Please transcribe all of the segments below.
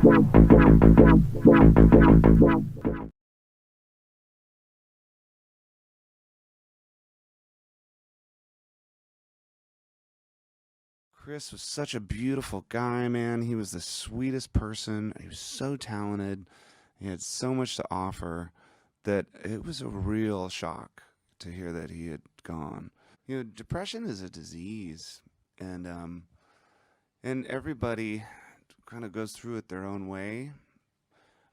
Chris was such a beautiful guy, man. He was the sweetest person. He was so talented. He had so much to offer that it was a real shock to hear that he had gone. You know, depression is a disease, and everybody kind of goes through it their own way.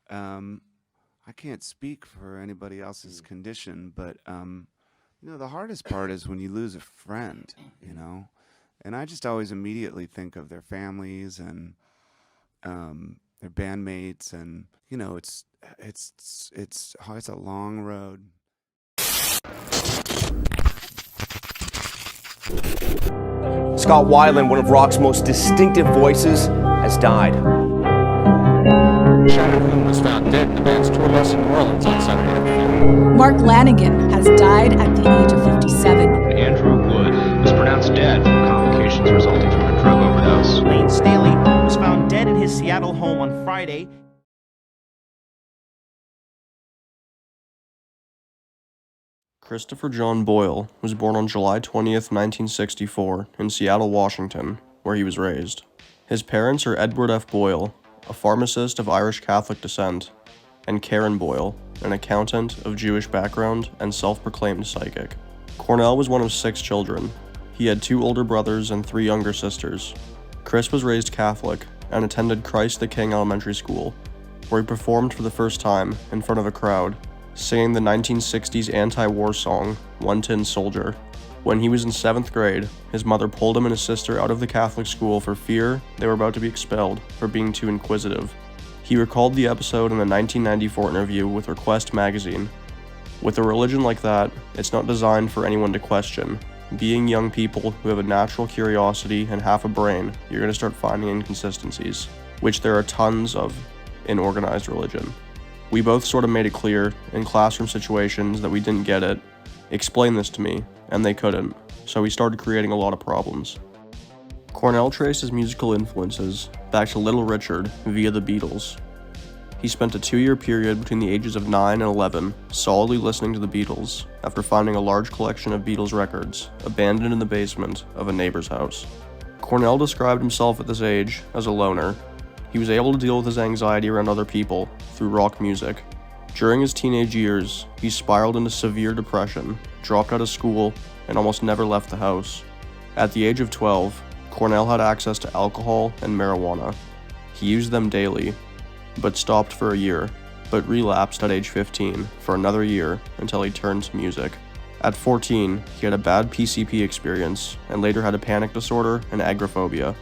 I can't speak for anybody else's condition, but you know, the hardest part is when you lose a friend, you know. And I just always immediately think of their families and their bandmates, and you know, it's a long road. Scott Weiland, one of rock's most distinctive voices, has died. Shattered Moon was found dead in the band's tour bus in New Orleans on Saturday afternoon. Mark Lanigan has died at the age of 57. Andrew Wood was pronounced dead from complications resulting from a drug overdose. Lane Staley was found dead in his Seattle home on Friday. Christopher John Boyle was born on July 20th, 1964, in Seattle, Washington, where he was raised. His parents are Edward F. Boyle, a pharmacist of Irish Catholic descent, and Karen Boyle, an accountant of Jewish background and self-proclaimed psychic. Cornell was one of 6 children. He had 2 older brothers and 3 younger sisters. Chris was raised Catholic and attended Christ the King Elementary School, where he performed for the first time in front of a crowd, singing the 1960s anti-war song, One Tin Soldier. When he was in 7th grade, his mother pulled him and his sister out of the Catholic school for fear they were about to be expelled for being too inquisitive. He recalled the episode in a 1994 interview with Request magazine. With a religion like that, it's not designed for anyone to question. Being young people who have a natural curiosity and half a brain, you're going to start finding inconsistencies, which there are tons of in organized religion. We both sort of made it clear in classroom situations that we didn't get it. Explain this to me, and they couldn't, so we started creating a lot of problems. Cornell traced his musical influences back to Little Richard via the Beatles. He spent a 2-year period between the ages of 9 and 11 solidly listening to the Beatles after finding a large collection of Beatles records abandoned in the basement of a neighbor's house. Cornell described himself at this age as a loner. He was able to deal with his anxiety around other people through rock music. During his teenage years, he spiraled into severe depression, dropped out of school, and almost never left the house. At the age of 12, Cornell had access to alcohol and marijuana. He used them daily, but stopped for a year, but relapsed at age 15 for another year until he turned to music. At 14, he had a bad PCP experience and later had a panic disorder and agoraphobia.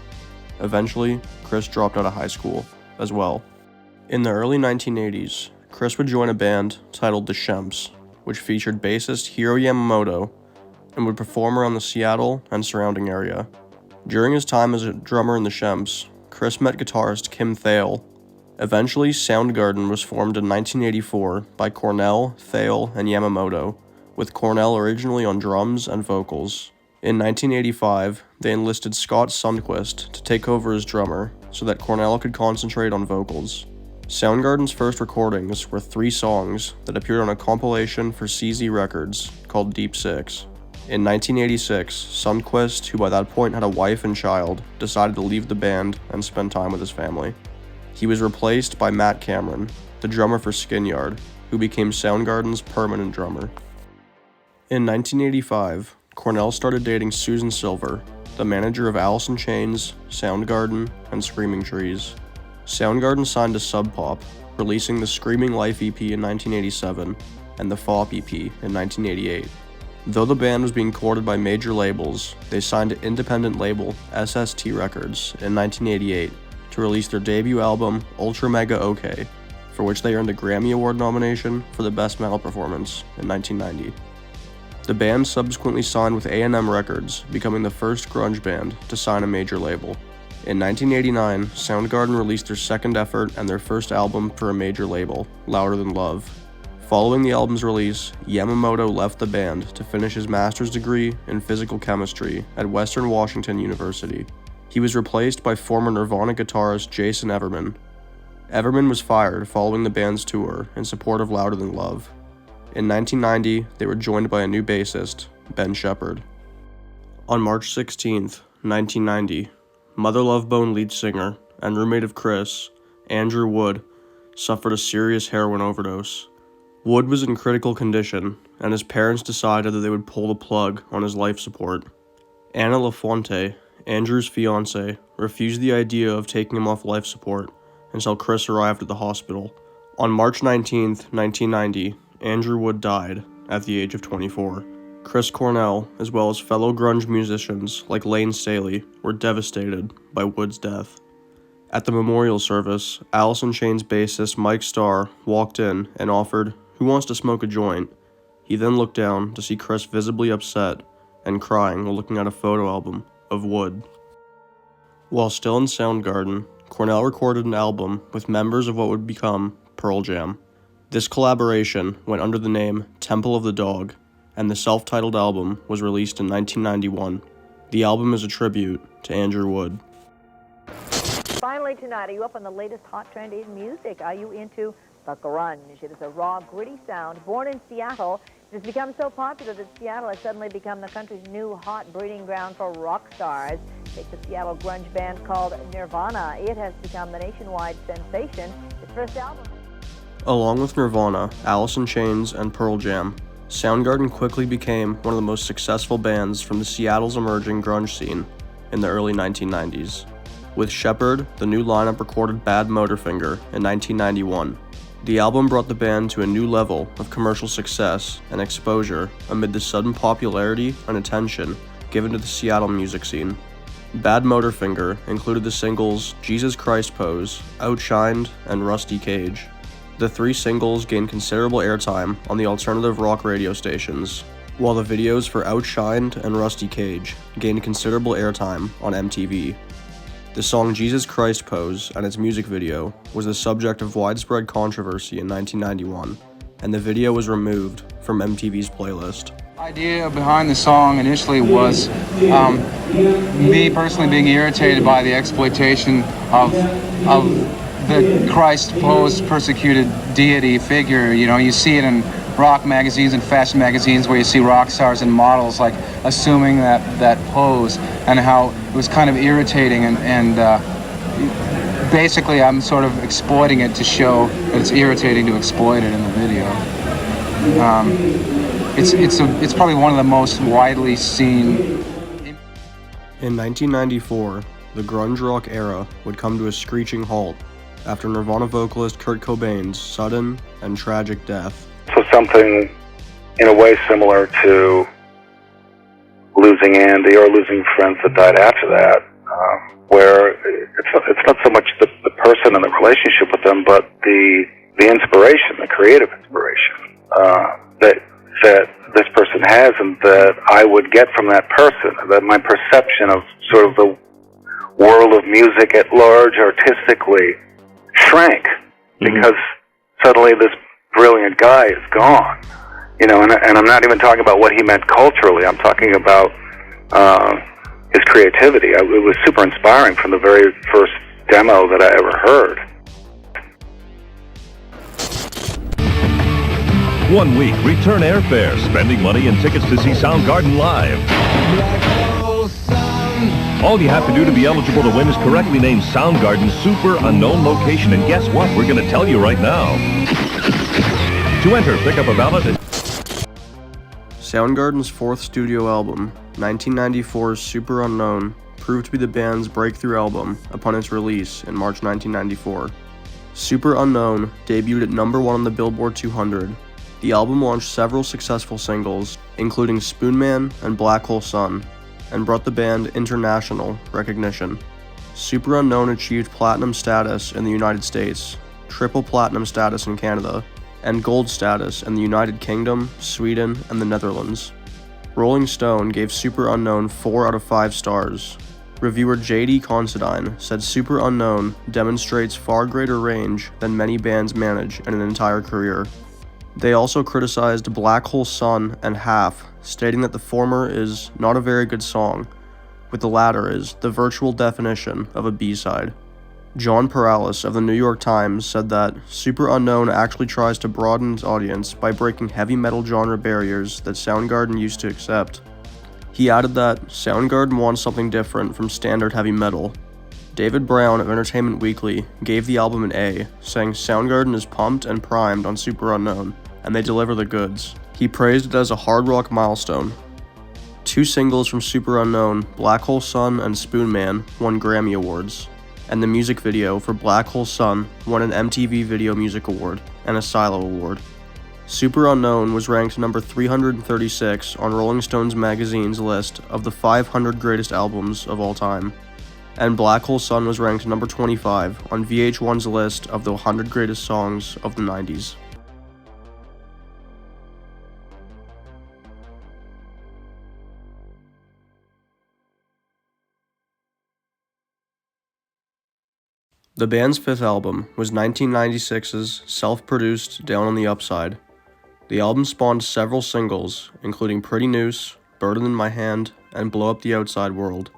Eventually, Chris dropped out of high school as well. In the early 1980s, Chris would join a band titled The Shemps, which featured bassist Hiro Yamamoto and would perform around the Seattle and surrounding area. During his time as a drummer in The Shemps, Chris met guitarist Kim Thale. Eventually, Soundgarden was formed in 1984 by Cornell, Thale, and Yamamoto, with Cornell originally on drums and vocals. In 1985, they enlisted Scott Sundquist to take over as drummer so that Cornell could concentrate on vocals. Soundgarden's first recordings were 3 songs that appeared on a compilation for CZ Records called Deep Six. In 1986, Sundquist, who by that point had a wife and child, decided to leave the band and spend time with his family. He was replaced by Matt Cameron, the drummer for Skinyard, who became Soundgarden's permanent drummer. In 1985, Cornell started dating Susan Silver, the manager of Alice in Chains, Soundgarden, and Screaming Trees. Soundgarden signed to Sub Pop, releasing the Screaming Life EP in 1987 and the Fop EP in 1988. Though the band was being courted by major labels, they signed to independent label SST Records in 1988 to release their debut album Ultra Mega OK, for which they earned a Grammy Award nomination for the Best Metal Performance in 1990. The band subsequently signed with A&M Records, becoming the first grunge band to sign a major label. In 1989, Soundgarden released their second effort and their first album for a major label, Louder Than Love. Following the album's release, Yamamoto left the band to finish his master's degree in physical chemistry at Western Washington University. He was replaced by former Nirvana guitarist Jason Everman. Everman was fired following the band's tour in support of Louder Than Love. In 1990, they were joined by a new bassist, Ben Shepherd. On March 16, 1990, Mother Love Bone lead singer and roommate of Chris, Andrew Wood, suffered a serious heroin overdose. Wood was in critical condition, and his parents decided that they would pull the plug on his life support. Anna LaFonte, Andrew's fiancée, refused the idea of taking him off life support until Chris arrived at the hospital. On March 19, 1990, Andrew Wood died at the age of 24. Chris Cornell, as well as fellow grunge musicians like Lane Staley, were devastated by Wood's death. At the memorial service, Alice in Chains bassist Mike Starr walked in and offered, "Who wants to smoke a joint?" He then looked down to see Chris visibly upset and crying while looking at a photo album of Wood. While still in Soundgarden, Cornell recorded an album with members of what would become Pearl Jam. This collaboration went under the name Temple of the Dog, and the self-titled album was released in 1991. The album is a tribute to Andrew Wood. Finally tonight, are you up on the latest hot trend in music? Are you into the grunge? It is a raw, gritty sound born in Seattle. It has become so popular that Seattle has suddenly become the country's new hot breeding ground for rock stars. Take the Seattle grunge band called Nirvana. It has become the nationwide sensation. Its first album. Along with Nirvana, Alice in Chains, and Pearl Jam, Soundgarden quickly became one of the most successful bands from the Seattle's emerging grunge scene in the early 1990s. With Shepherd, the new lineup recorded Bad Motorfinger in 1991. The album brought the band to a new level of commercial success and exposure amid the sudden popularity and attention given to the Seattle music scene. Bad Motorfinger included the singles Jesus Christ Pose, Outshined, and Rusty Cage. The three singles gained considerable airtime on the alternative rock radio stations, while the videos for Outshined and Rusty Cage gained considerable airtime on MTV. The song Jesus Christ Pose and its music video was the subject of widespread controversy in 1991, and the video was removed from MTV's playlist. The idea behind the song initially was me personally being irritated by the exploitation of the Christ posed persecuted deity figure. You know, you see it in rock magazines and fashion magazines where you see rock stars and models like assuming that pose, and how it was kind of irritating, and basically I'm sort of exploiting it to show that it's irritating to exploit it in the video. It's probably one of the most widely seen. In 1994, the grunge rock era would come to a screeching halt after Nirvana vocalist Kurt Cobain's sudden and tragic death. So something in a way similar to losing Andy or losing friends that died after that, where it's not so much the person and the relationship with them, but the inspiration, the creative inspiration that this person has, and that I would get from that person, that my perception of sort of the world of music at large artistically shrank because suddenly this brilliant guy is gone, you know, and I'm not even talking about what he meant culturally. I'm talking about his creativity. It was super inspiring from the very first demo that I ever heard. 1 week, return airfare, spending money and tickets to see Soundgarden live. All you have to do to be eligible to win is correctly name Soundgarden's Superunknown location, and guess what? We're going to tell you right now. To enter, pick up a ballot at... Soundgarden's fourth studio album, 1994's Superunknown, proved to be the band's breakthrough album upon its release in March 1994. Superunknown debuted at #1 on the Billboard 200. The album launched several successful singles, including Spoonman and Black Hole Sun, and brought the band international recognition. Superunknown achieved platinum status in the United States, triple platinum status in Canada, and gold status in the United Kingdom, Sweden, and the Netherlands. Rolling Stone gave Superunknown 4 out of 5 stars. Reviewer J.D. Considine said Superunknown demonstrates far greater range than many bands manage in an entire career. They also criticized Black Hole Sun and Half, stating that the former is not a very good song, with the latter is the virtual definition of a B-side. John Perales of the New York Times said that Superunknown actually tries to broaden its audience by breaking heavy metal genre barriers that Soundgarden used to accept. He added that Soundgarden wants something different from standard heavy metal. David Brown of Entertainment Weekly gave the album an A, saying Soundgarden is pumped and primed on Superunknown, and they deliver the goods. He praised it as a hard rock milestone. 2 singles from Superunknown, Black Hole Sun and Spoon Man, won Grammy Awards, and the music video for Black Hole Sun won an MTV Video Music Award and a Silo Award. Superunknown was ranked number 336 on Rolling Stones magazine's list of the 500 greatest albums of all time, and Black Hole Sun was ranked number 25 on VH1's list of the 100 greatest songs of the 90s. The band's 5th album was 1996's self-produced Down on the Upside. The album spawned several singles, including Pretty Noose, Burden in My Hand, and Blow Up the Outside World.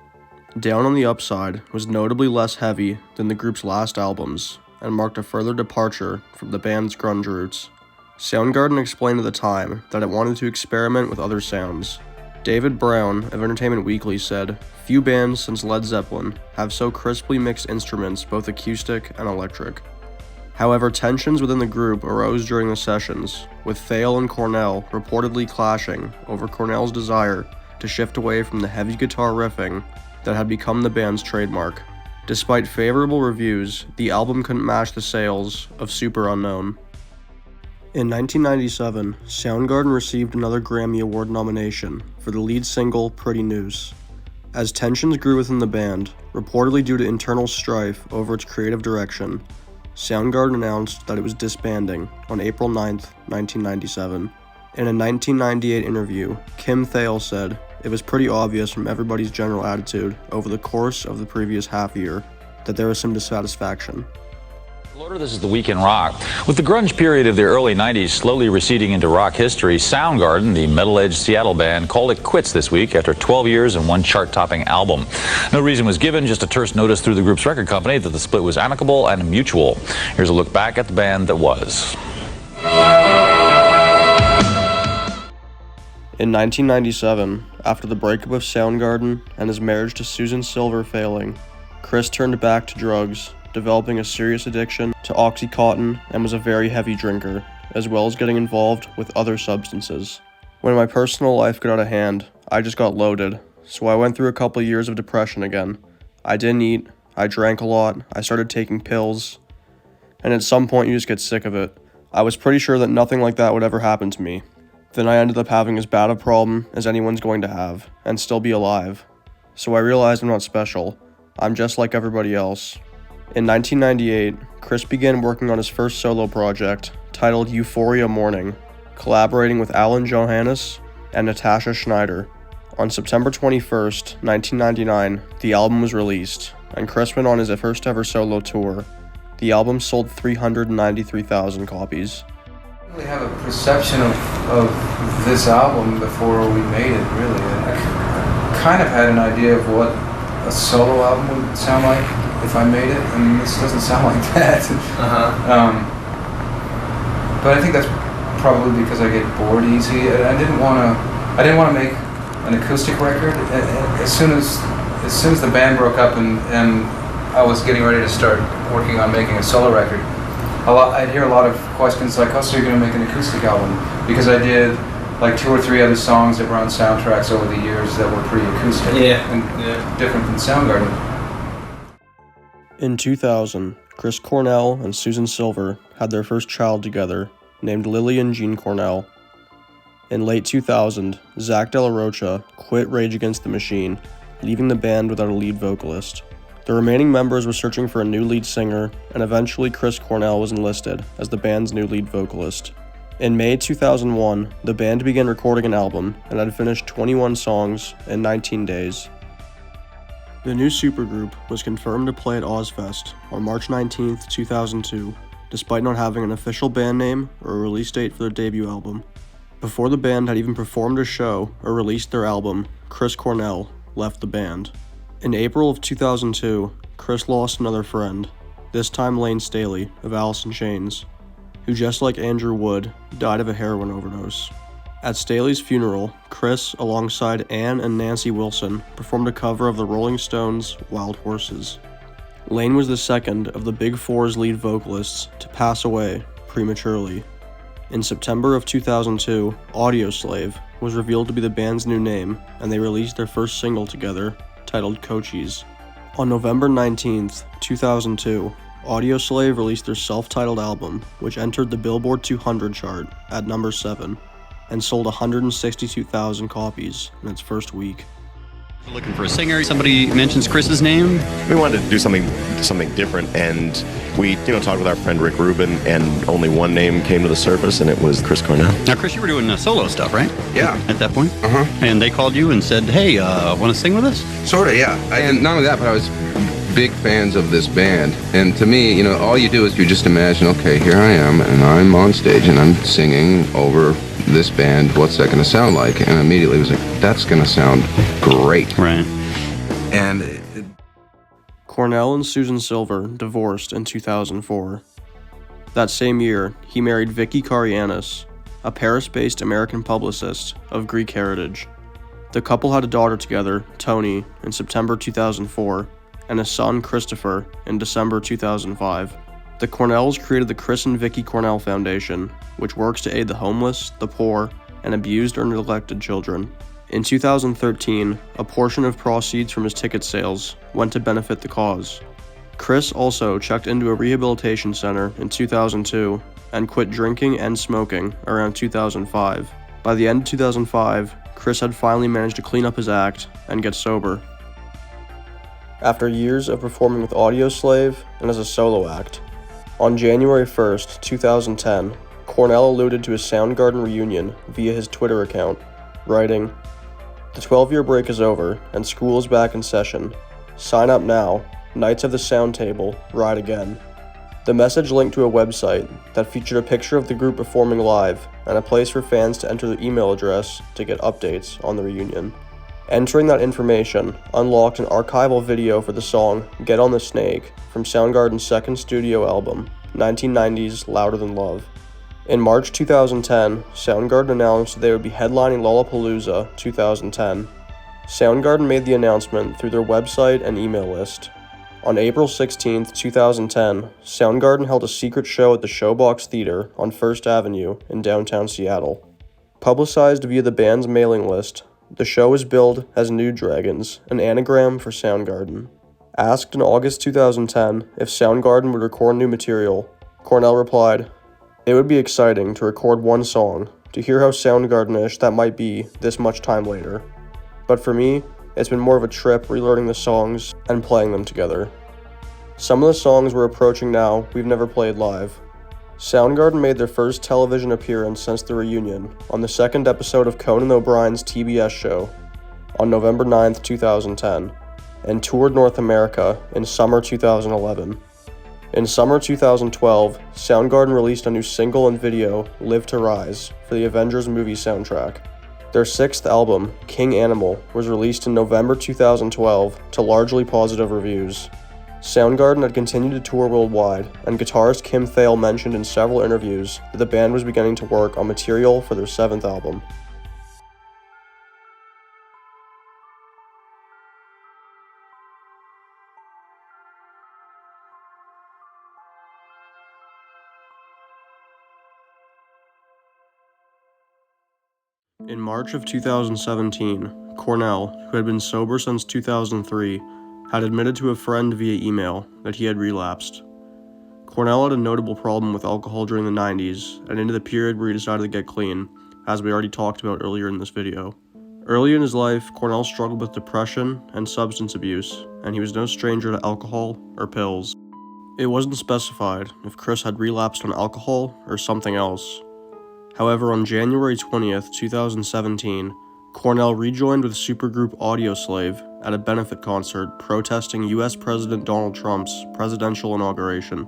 Down on the Upside was notably less heavy than the group's last albums, and marked a further departure from the band's grunge roots. Soundgarden explained at the time that it wanted to experiment with other sounds. David Brown of Entertainment Weekly said, "Few bands since Led Zeppelin have so crisply mixed instruments, both acoustic and electric." However, tensions within the group arose during the sessions, with Thale and Cornell reportedly clashing over Cornell's desire to shift away from the heavy guitar riffing that had become the band's trademark. Despite favorable reviews, the album couldn't match the sales of Superunknown. In 1997, Soundgarden received another Grammy Award nomination for the lead single Pretty Noose. As tensions grew within the band, reportedly due to internal strife over its creative direction, Soundgarden announced that it was disbanding on April 9, 1997. In a 1998 interview, Kim Thale said, "It was pretty obvious from everybody's general attitude over the course of the previous half year that there was some dissatisfaction." This is The Week in Rock. With the grunge period of the early 90s slowly receding into rock history, Soundgarden, the metal-edged Seattle band, called it quits this week after 12 years and 1 chart-topping album. No reason was given, just a terse notice through the group's record company that the split was amicable and mutual. Here's a look back at the band that was. In 1997, after the breakup of Soundgarden and his marriage to Susan Silver failing, Chris turned back to drugs, developing a serious addiction to Oxycontin, and was a very heavy drinker, as well as getting involved with other substances. When my personal life got out of hand, I just got loaded, so I went through a couple years of depression again. I didn't eat, I drank a lot, I started taking pills, and at some point you just get sick of it. I was pretty sure that nothing like that would ever happen to me. Then I ended up having as bad a problem as anyone's going to have, and still be alive. So I realized I'm not special. I'm just like everybody else. In 1998, Chris began working on his first solo project, titled Euphoria Morning, collaborating with Alan Johannes and Natasha Schneider. On September 21st, 1999, the album was released, and Chris went on his first ever solo tour. The album sold 393,000 copies. I didn't really have a perception of this album before we made it, really. I kind of had an idea of what a solo album would sound like if I made it, and this doesn't sound like that. But I think that's probably because I get bored easy. I didn't want to make an acoustic record. As soon as the band broke up and I was getting ready to start working on making a solo record, I'd hear a lot of questions like, "Oh, so you're going to make an acoustic album?" Because I did like 2 or 3 other songs that were on soundtracks over the years that were pretty acoustic, and different than Soundgarden. In 2000, Chris Cornell and Susan Silver had their first child together, named Lillian Jean Cornell. In late 2000, Zach De La Rocha quit Rage Against the Machine, leaving the band without a lead vocalist. The remaining members were searching for a new lead singer, and eventually Chris Cornell was enlisted as the band's new lead vocalist. In May 2001, the band began recording an album and had finished 21 songs in 19 days. The new supergroup was confirmed to play at Ozfest on March 19, 2002, despite not having an official band name or a release date for their debut album. Before the band had even performed a show or released their album, Chris Cornell left the band. In April of 2002, Chris lost another friend. this time Lane Staley of Alice in Chains, who just like Andrew Wood, died of a heroin overdose. At Staley's funeral, Chris, alongside Ann and Nancy Wilson, performed a cover of the Rolling Stones' Wild Horses. Lane was the second of the Big Four's lead vocalists to pass away prematurely. In September of 2002, Audioslave was revealed to be the band's new name, and they released their first single together, titled Cochise. On November 19th, 2002, Audioslave released their self-titled album, which entered the Billboard 200 chart at number 7, and sold 162,000 copies in its first week. Looking for a singer. Somebody mentions Chris's name. We wanted to do something different, and we, talked with our friend Rick Rubin, and only one name came to the surface, and it was Chris Cornell. Now, Chris, you were doing solo stuff, right? Yeah. At that point? Uh-huh. And they called you and said, hey, want to sing with us? Sort of, yeah. And not only that, but I was big fans of this band. And to me, all you do is you just imagine, okay, here I am, and I'm on stage, and I'm singing over this band. What's that going to sound like? And immediately was like, that's going to sound great. Right. And Cornell and Susan Silver divorced in 2004. That same year, he married Vicky Karianis, a Paris-based American publicist of Greek heritage. The couple had a daughter together, Tony, in September 2004, and a son, Christopher, in December 2005. The Cornells created the Chris and Vicky Cornell Foundation, which works to aid the homeless, the poor, and abused or neglected children. In 2013, a portion of proceeds from his ticket sales went to benefit the cause. Chris also checked into a rehabilitation center in 2002 and quit drinking and smoking around 2005. By the end of 2005, Chris had finally managed to clean up his act and get sober. After years of performing with Audioslave and as a solo act, on January 1st, 2010, Cornell alluded to his Soundgarden reunion via his Twitter account, writing, "The 12-year break is over, and school is back in session. Sign up now. Knights of the Sound Table, ride again." The message linked to a website that featured a picture of the group performing live and a place for fans to enter their email address to get updates on the reunion. Entering that information unlocked an archival video for the song Get on the Snake from Soundgarden's second studio album, 1990's Louder Than Love. In March 2010, Soundgarden announced they would be headlining Lollapalooza 2010. Soundgarden made the announcement through their website and email list. On April 16, 2010, Soundgarden held a secret show at the Showbox Theater on First Avenue in downtown Seattle. Publicized via the band's mailing list, the show is billed as Nude Dragons, an anagram for Soundgarden. Asked in August 2010 if Soundgarden would record new material, Cornell replied, "It would be exciting to record one song, to hear how Soundgarden-ish that might be this much time later. But for me, it's been more of a trip relearning the songs and playing them together. Some of the songs we're approaching now we've never played live." Soundgarden made their first television appearance since the reunion on the second episode of Conan O'Brien's TBS show on November 9, 2010, and toured North America in summer 2011. In summer 2012, Soundgarden released a new single and video, Live to Rise, for the Avengers movie soundtrack. Their sixth album, King Animal, was released in November 2012 to largely positive reviews. Soundgarden had continued to tour worldwide, and guitarist Kim Thale mentioned in several interviews that the band was beginning to work on material for their seventh album. In March of 2017, Cornell, who had been sober since 2003, had admitted to a friend via email that he had relapsed. Cornell had a notable problem with alcohol during the 90s and into the period where he decided to get clean, as we already talked about earlier in this video. Early in his life, Cornell struggled with depression and substance abuse, and he was no stranger to alcohol or pills. It wasn't specified if Chris had relapsed on alcohol or something else. However, on January 20th, 2017, Cornell rejoined with supergroup Audioslave at a benefit concert protesting US President Donald Trump's presidential inauguration.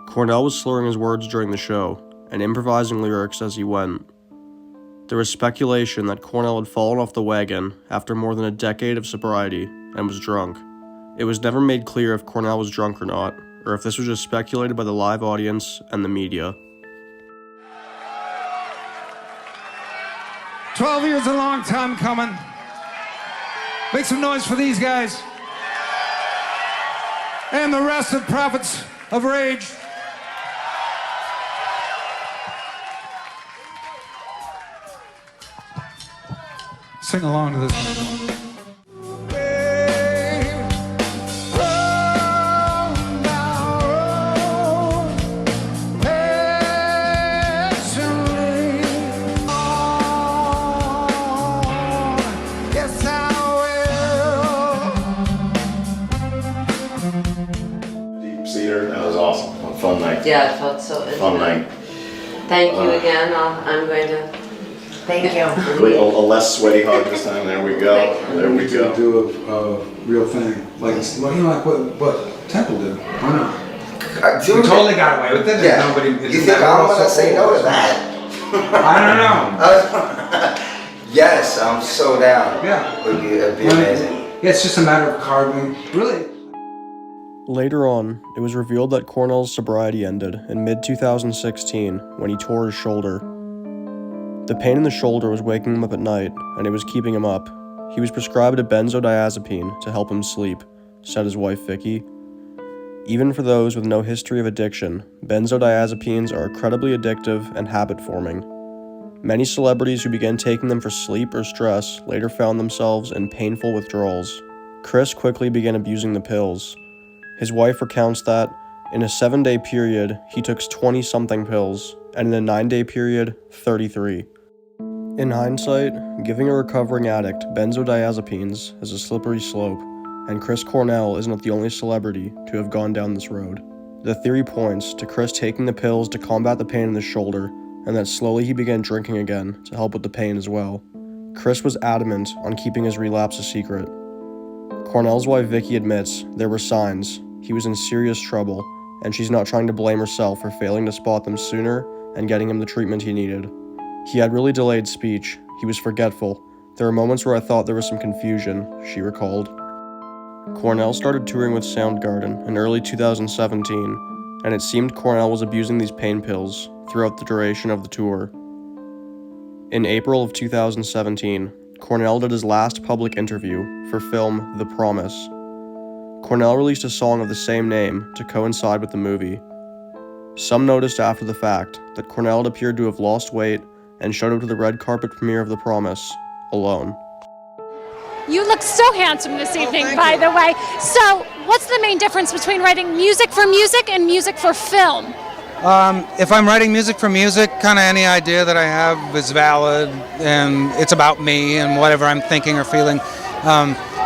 Cornell was slurring his words during the show and improvising lyrics as he went. There was speculation that Cornell had fallen off the wagon after more than a decade of sobriety and was drunk. It was never made clear if Cornell was drunk or not, or if this was just speculated by the live audience and the media. 12 years, a long time coming. Make some noise for these guys. And the rest of Prophets of Rage. Sing along to this one. That was awesome. A fun night. Yeah, it felt so intimate. Fun night. Thank you again. I'm going to... Thank you. A less sweaty hug this time. There we go. There we go. Do a real thing. Like, well, you know, like what Temple did. Why not? We totally got away with it. Yeah. Nobody, You think I'm going to say no to that? I don't know. Yes, I'm so down. Yeah. It'd be amazing. Yeah, it's just a matter of carving. Really. Later on, it was revealed that Cornell's sobriety ended in mid-2016 when he tore his shoulder. The pain in the shoulder was waking him up at night, and it was keeping him up. He was prescribed a benzodiazepine to help him sleep, said his wife Vicky. Even for those with no history of addiction, benzodiazepines are incredibly addictive and habit-forming. Many celebrities who began taking them for sleep or stress later found themselves in painful withdrawals. Chris quickly began abusing the pills. His wife recounts that, in a 7-day period, he took 20-something pills, and in a 9-day period, 33. In hindsight, giving a recovering addict benzodiazepines is a slippery slope, and Chris Cornell is not the only celebrity to have gone down this road. The theory points to Chris taking the pills to combat the pain in the shoulder, and that slowly he began drinking again to help with the pain as well. Chris was adamant on keeping his relapse a secret. Cornell's wife Vicky admits there were signs. He was in serious trouble, and she's not trying to blame herself for failing to spot them sooner and getting him the treatment he needed. He had really delayed speech. He was forgetful. There were moments where I thought there was some confusion, she recalled. Cornell started touring with Soundgarden in early 2017, and it seemed Cornell was abusing these pain pills throughout the duration of the tour. In April of 2017, Cornell did his last public interview for film The Promise. Cornell released a song of the same name to coincide with the movie. Some noticed after the fact that Cornell had appeared to have lost weight and showed up to the red carpet premiere of The Promise alone. You look so handsome this evening, by the way. So, what's the main difference between writing music for music and music for film? If I'm writing music for music, kind of any idea that I have is valid, and it's about me and whatever I'm thinking or feeling.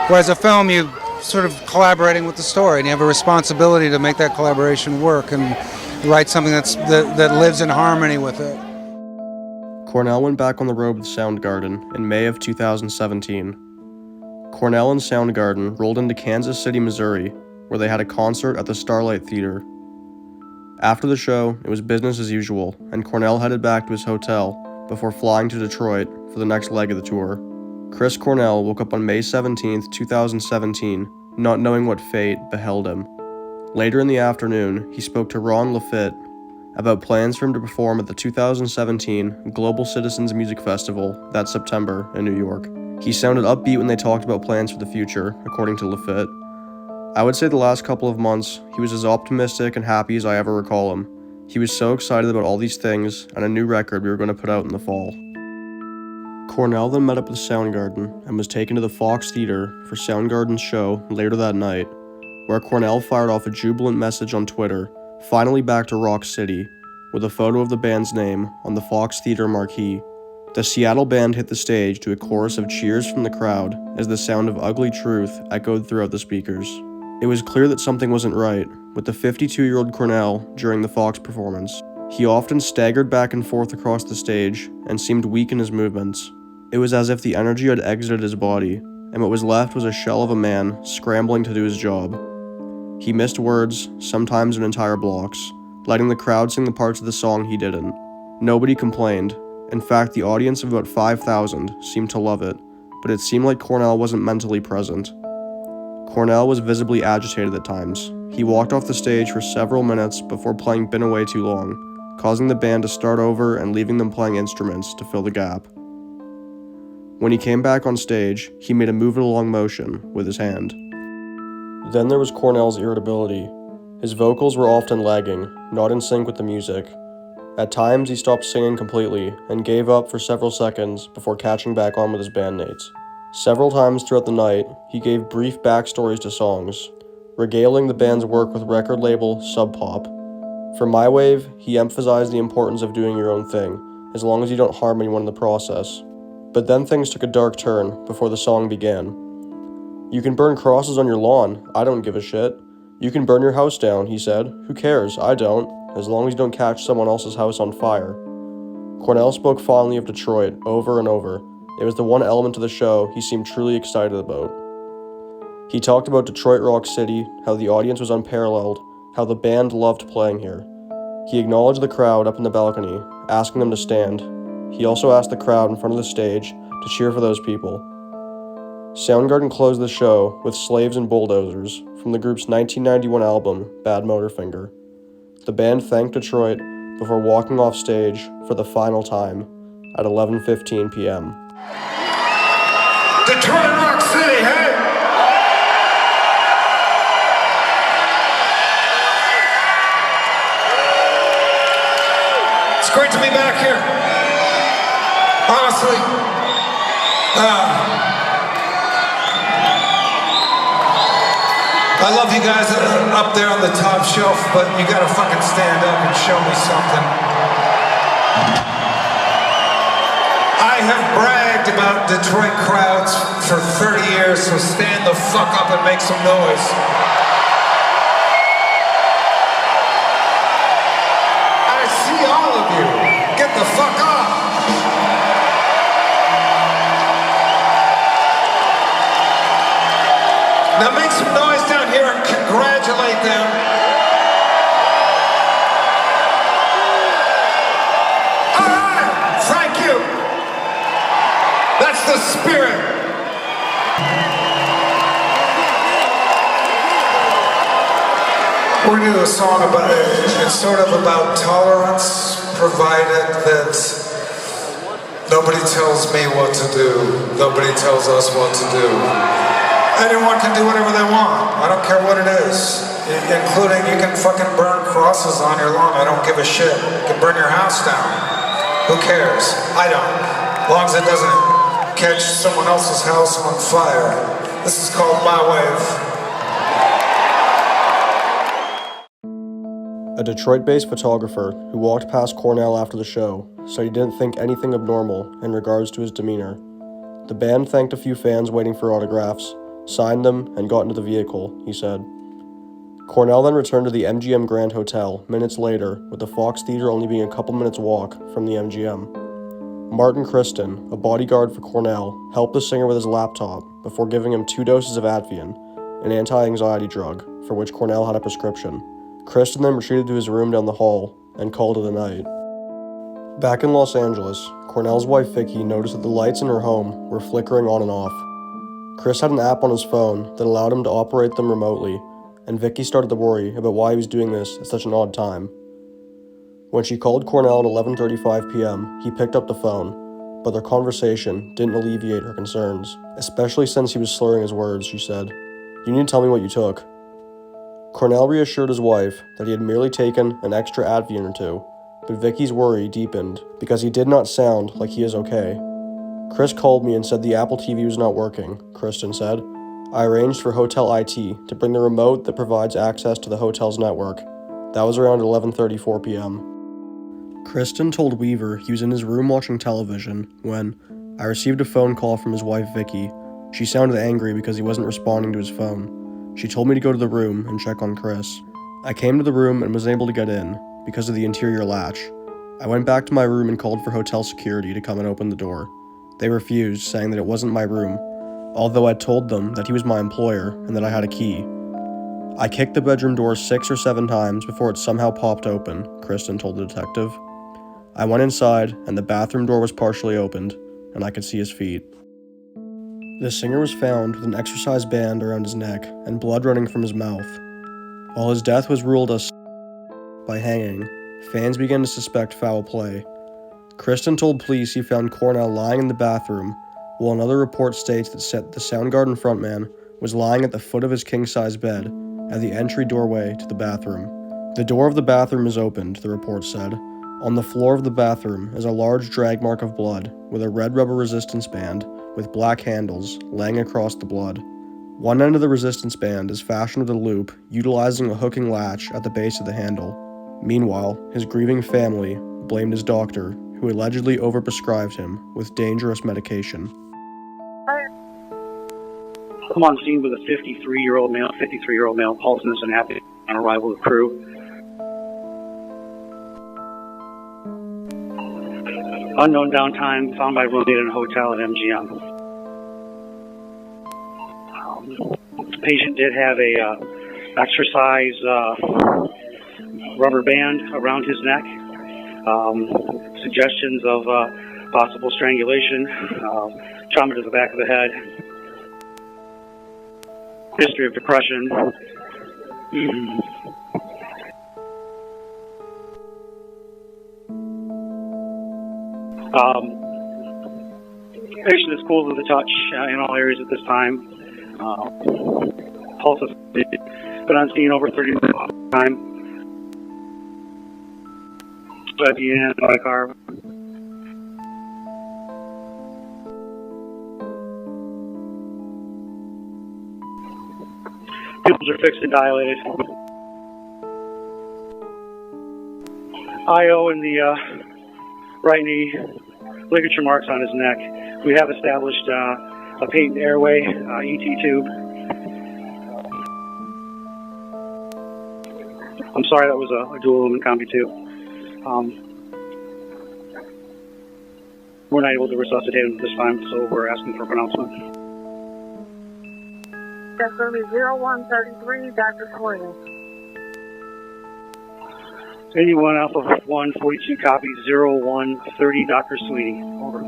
Whereas a film, you sort of collaborating with the story, and you have a responsibility to make that collaboration work and write something that lives in harmony with it. Cornell went back on the road with Soundgarden in May of 2017. Cornell and Soundgarden rolled into Kansas City, Missouri, where they had a concert at the Starlight Theater. After the show, it was business as usual, and Cornell headed back to his hotel before flying to Detroit for the next leg of the tour. Chris Cornell woke up on May 17, 2017, not knowing what fate beheld him. Later in the afternoon, he spoke to Ron Lafitte about plans for him to perform at the 2017 Global Citizens Music Festival that September in New York. He sounded upbeat when they talked about plans for the future, according to Lafitte. I would say the last couple of months, he was as optimistic and happy as I ever recall him. He was so excited about all these things and a new record we were going to put out in the fall. Cornell then met up with Soundgarden and was taken to the Fox Theater for Soundgarden's show later that night, where Cornell fired off a jubilant message on Twitter, finally back to Rock City, with a photo of the band's name on the Fox Theater marquee. The Seattle band hit the stage to a chorus of cheers from the crowd as the sound of Ugly Truth echoed throughout the speakers. It was clear that something wasn't right with the 52-year-old Cornell during the Fox performance. He often staggered back and forth across the stage and seemed weak in his movements. It was as if the energy had exited his body, and what was left was a shell of a man scrambling to do his job. He missed words, sometimes in entire blocks, letting the crowd sing the parts of the song he didn't. Nobody complained. In fact, the audience of about 5,000 seemed to love it, but it seemed like Cornell wasn't mentally present. Cornell was visibly agitated at times, He walked off the stage for several minutes before playing Been Away Too Long, causing the band to start over and leaving them playing instruments to fill the gap. When he came back on stage, he made a move it along motion with his hand. Then there was Cornell's irritability. His vocals were often lagging, not in sync with the music. At times, he stopped singing completely and gave up for several seconds before catching back on with his bandmates. Several times throughout the night, he gave brief backstories to songs, regaling the band's work with record label Sub Pop. For My Wave, he emphasized the importance of doing your own thing, as long as you don't harm anyone in the process. But then things took a dark turn before the song began. You can burn crosses on your lawn, I don't give a shit. You can burn your house down, he said. Who cares? I don't, as long as you don't catch someone else's house on fire. Cornell spoke fondly of Detroit over and over. It was the one element of the show he seemed truly excited about. He talked about Detroit Rock City, how the audience was unparalleled, how the band loved playing here. He acknowledged the crowd up in the balcony, asking them to stand. He also asked the crowd in front of the stage to cheer for those people. Soundgarden closed the show with Slaves and Bulldozers from the group's 1991 album, Bad Motorfinger. The band thanked Detroit before walking off stage for the final time at 11:15 p.m. Detroit Rock City, hey! It's great to be back here. Honestly, I love you guys up there on the top shelf, but you gotta fucking stand up and show me something. I have bragged about Detroit crowds for 30 years, so stand the fuck up and make some noise. I see all of you. Get the fuck up. Now make some noise down here and congratulate them. All right, thank you. That's the spirit. We're gonna do a song about it. It's sort of about tolerance, provided that nobody tells me what to do. Nobody tells us what to do. Anyone can do whatever they want. I don't care what it is. Including you can fucking burn crosses on your lawn. I don't give a shit. You can burn your house down. Who cares? I don't. As long as it doesn't catch someone else's house on fire. This is called My Wave. A Detroit-based photographer who walked past Cornell after the show said he didn't think anything abnormal in regards to his demeanor. The band thanked a few fans waiting for autographs, signed them, and got into the vehicle, he said. Cornell then returned to the MGM Grand Hotel minutes later, with the Fox Theater only being a couple minutes walk from the MGM. Martin Kristen, a bodyguard for Cornell, helped the singer with his laptop before giving him 2 doses of Ativan, an anti-anxiety drug for which Cornell had a prescription. Kristen then retreated to his room down the hall and called it a night. Back in Los Angeles, Cornell's wife Vicky noticed that the lights in her home were flickering on and off. Chris had an app on his phone that allowed him to operate them remotely, and Vicky started to worry about why he was doing this at such an odd time. When she called Cornell at 11:35 p.m., he picked up the phone, but their conversation didn't alleviate her concerns, especially since he was slurring his words, she said. "You need to tell me what you took." Cornell reassured his wife that he had merely taken an extra Ativan or 2, but Vicky's worry deepened because he did not sound like he is okay. "Chris called me and said the Apple TV was not working," Kristen said. "I arranged for Hotel IT to bring the remote that provides access to the hotel's network. That was around 11:34 p.m. Kristen told Weaver he was in his room watching television when I received a phone call from his wife Vicky. She sounded angry because he wasn't responding to his phone. She told me to go to the room and check on Chris. I came to the room and was able to get in because of the interior latch. I went back to my room and called for hotel security to come and open the door. They refused, saying that it wasn't my room, although I told them that he was my employer and that I had a key. I kicked the bedroom door 6 or 7 times before it somehow popped open, Kristen told the detective. I went inside and the bathroom door was partially opened, and I could see his feet. The singer was found with an exercise band around his neck and blood running from his mouth. While his death was ruled as by hanging, fans began to suspect foul play. Kristen told police he found Cornell lying in the bathroom, while another report states that the Soundgarden frontman was lying at the foot of his king-size bed at the entry doorway to the bathroom. The door of the bathroom is opened, the report said. On the floor of the bathroom is a large drag mark of blood with a red rubber resistance band with black handles laying across the blood. One end of the resistance band is fashioned with a loop, utilizing a hooking latch at the base of the handle. Meanwhile, his grieving family blamed his doctor, who allegedly overprescribed him with dangerous medication. I'm on scene with a 53-year-old male, pulseless and happy on arrival of crew. Unknown downtime, found by roommate in a hotel at MGM. The patient did have a exercise rubber band around his neck. Suggestions of possible strangulation, trauma to the back of the head, history of depression. Patient is cool to the touch in all areas at this time. Pulse has been on scene over 30 minutes of time. But being in by car. Pupils are fixed and dilated. IO in the right knee, ligature marks on his neck. We have established a patent airway, ET tube. I'm sorry, that was a dual lumen combi tube. We're not able to resuscitate him this time, so we're asking for pronouncement. That's going to be 0133, Dr. Sweeney. Anyone Alpha 142 copy 0130, Dr. Sweeney. Over.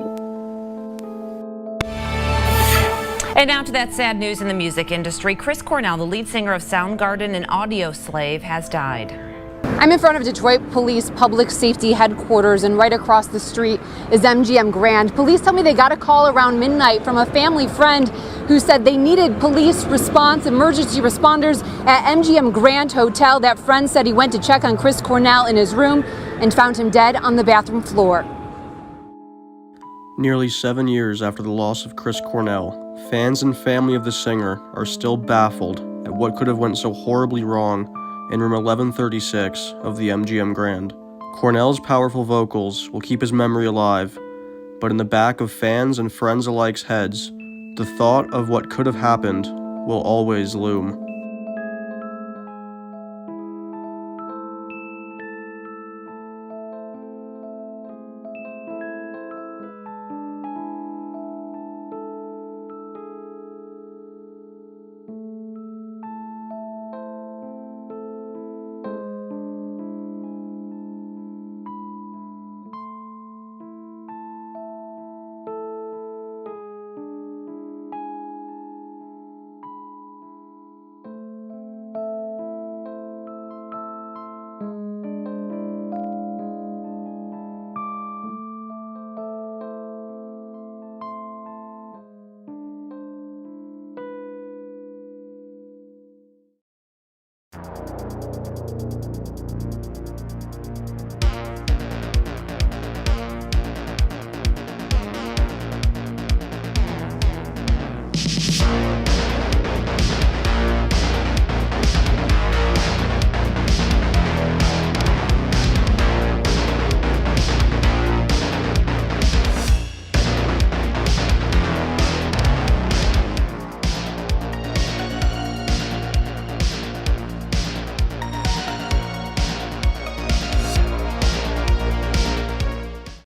And now to that sad news in the music industry. Chris Cornell, the lead singer of Soundgarden and Audioslave, has died. I'm in front of Detroit Police Public Safety Headquarters, and right across the street is MGM Grand. Police tell me they got a call around midnight from a family friend who said they needed police response, emergency responders at MGM Grand Hotel. That friend said he went to check on Chris Cornell in his room and found him dead on the bathroom floor. Nearly 7 years after the loss of Chris Cornell, fans and family of the singer are still baffled at what could have went so horribly wrong in room 1136 of the MGM Grand. Cornell's powerful vocals will keep his memory alive, but in the back of fans and friends alike's heads, the thought of what could have happened will always loom.